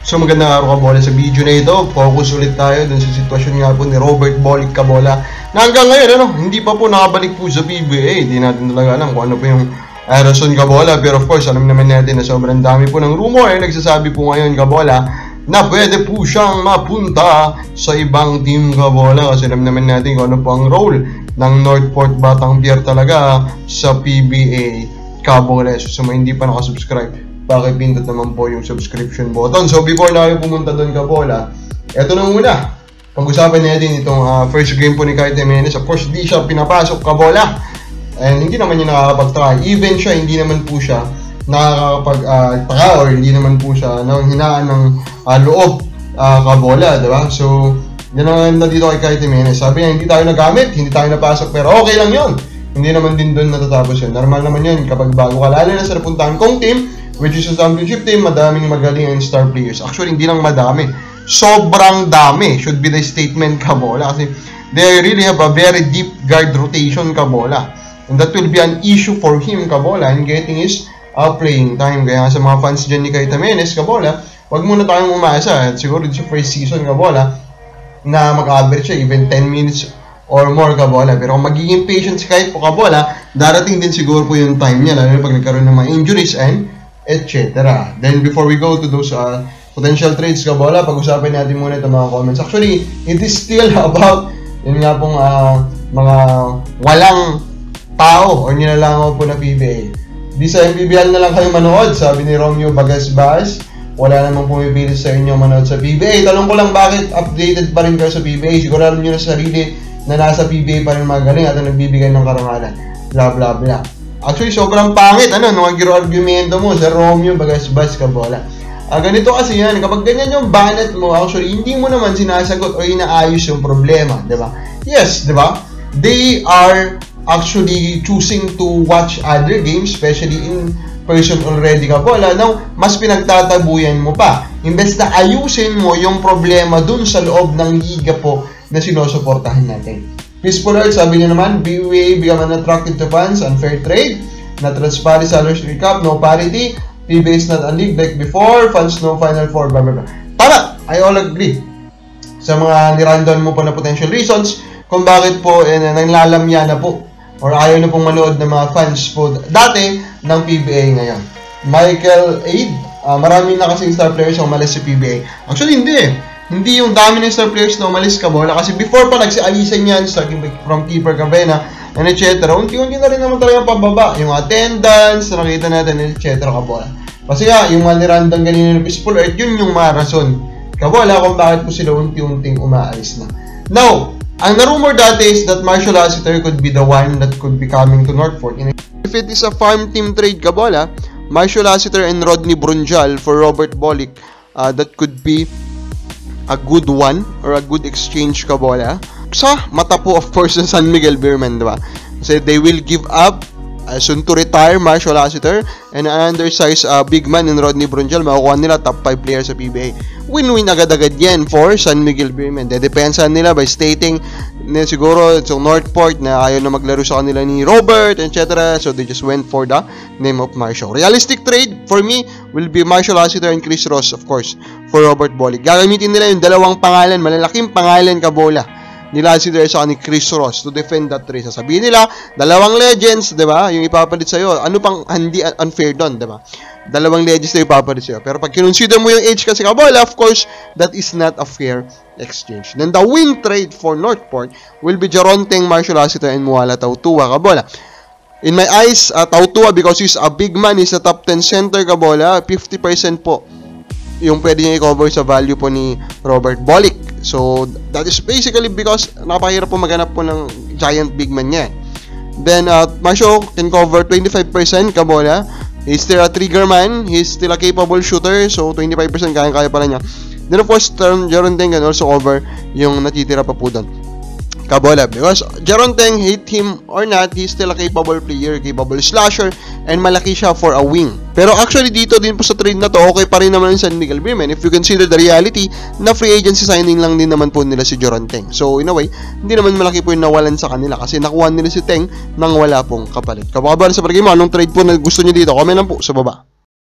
So magandang araw kabola, sa video na ito, focus ulit tayo dun sa sitwasyon nga po ni Robert Bolick kabola na hanggang ngayon hindi pa po nakabalik po sa PBA. Hindi natin talaga alam kung ano po yung rason kabola, pero of course alam naman natin na sobrang dami po ng rumor ay nagsasabi po ngayon kabola na pwede po siyang mapunta sa ibang team kabola, kasi alam naman natin kung ano po ang role ng Northport Batang Pier talaga sa PBA kabola. So sa mga hindi pa nakasubscribe, pakipindot naman po yung subscription button. So before na kayo pumunta doon kabola, eto na muna, pag-usapan natin itong first game po ni Kyle Jimenez. Of course di siya pinapasok kabola, and hindi naman niya nakakapag-try. Even siya, hindi naman po siya nakakapag-taka or hindi naman po siya hinaan ng loob kabola, diba? So yan ang dito kay Kyle Jimenez. Sabi niya, hindi tayo nagamit, hindi tayo napasok, pero okay lang yun. Hindi naman din doon natatapos yun. Normal naman yun kapag bago ka, lalo na sa napuntahan kong team, which is a championship team, madaming magaling and star players. Actually, hindi lang madami. Sobrang dami should be the statement kabola. Kasi they really have a very deep guard rotation kabola. And that will be an issue for him kabola in getting his playing time. Kaya sa mga fans dyan ni Kyle Jimenez kabola, wag muna tayong umasa. Siguro sa first season kabola, na mag-average siya even 10 minutes or more kabola. Pero kung magiging patient si Kyle po kabola, darating din siguro po yung time niya, lalo na pag nagkaroon ng mga injuries and etc. Then before we go to those potential trades kabola, pag-usapan natin muna itong mga comments. Actually, it is still about yun nga pong mga walang tao o nilalangaw po na PBA. Di sa MPBL na lang kayo manood, sabi ni Romeo Bagasbas. Wala namang pumipili sa inyo manood sa PBA. Tanong ko lang, bakit updated pa rin kayo sa PBA? Sigurado nyo na sa sarili na nasa PBA pa rin magaling at nagbibigay ng karangalan. Blah blah blah. Actually, sobrang pangit, nung argumento mo sa Romeo Bagasbas kabola. Ganito kasi yan, kapag ganyan yung banet mo, actually, hindi mo naman sinasagot o inaayos yung problema, di ba? Yes, di ba? They are actually choosing to watch other games, especially in person already kabola. Now, mas pinagtatabuyan mo pa. Imbes na ayusin mo yung problema dun sa loob ng liga po na sinusuportahan natin. Peaceful Earth, sabi niya naman, BUA become unattractive to fans, unfair trade, not transparent salary cap, no parity, PBA is not a league like before, fans no Final Four, blah blah blah. Tama! I all agree sa mga nirandom mo po na potential reasons kung bakit po nanglalamya na po or ayaw na pong manood ng mga fans po dati ng PBA ngayon. Michael Aid, marami na kasing star players ang umalis sa PBA. Actually, hindi yung dami ng star players na umalis kabola, kasi before pa nagsialisan yan starting from Keeper Cavena and etc. Unti-unti na rin naman talaga pababa yung attendance na nakita natin etc. kabola. Kasi yung mga nirandang ganina ng Peaceful Earth, yun yung mga rason kabola kung bakit po sila unti-unting umaalis na. Now, ang narumor dati is that Marshall Lassiter could be the one that could be coming to Northport. If it is a farm team trade kabola, Marshall Lassiter and Rodney Brunjal for Robert Bolick, that could be a good one or a good exchange kabola. Sa mata po of course ng San Miguel Beermen, diba? Kasi they will give up soon to retire Marshall Lassiter and an undersized big man in Rodney Brunjal. Makukuha nila top 5 players sa PBA. Win-win agad-agad yan for San Miguel Beermen. Dedepensa nila by stating na siguro sa Northport na ayaw na maglaro sa kanila ni Robert, etc. So they just went for the name of Marshall. Realistic trade for me will be Marshall Lassiter and Chris Ross, of course, for Robert Bolick. Gagamitin nila yung dalawang pangalan, malalaking pangalan kabola ni Lassiter sa ni Chris Ross to defend that trade. Sabihin nila, dalawang legends, di ba? Yung ipapalit sa'yo. Ano pang hindi unfair doon, di ba? Dalawang legends na ipapalit sa'yo. Pero pag kinonsider mo yung age kasi kabola, of course, that is not a fair exchange. Then the win trade for Northport will be Jaronteng, Marshall Lassiter, and Muala Tautua kabola. In my eyes, Tautua, because he's a big man, he's a top 10 center kabola, 50% po yung pwede niya i-cover sa value po ni Robert Bolick. So, that is basically because napakahirap po maghanap po ng giant big man niya. Then, Marshall can cover 25% kabola. He's still a trigger man. He's still a capable shooter. So, 25% kaya-kaya pala niya. Then, of course, Jaronteng can also cover yung natitira pa po doon kabola. Because Jaronteng, hate him or not, he's still a capable player, capable slasher, and malaki siya for a wing. Pero actually dito din po sa trade na to, okay pa rin naman yung San Miguel Beermen if you consider the reality na free agency signing lang din naman po nila si Jaronteng. So in a way, hindi naman malaki po yung nawalan sa kanila kasi nakuha nila si Teng nang wala pong kapalit. Kababala sa palagay mo, anong trade po na gusto nyo dito? Comment lang po sa baba.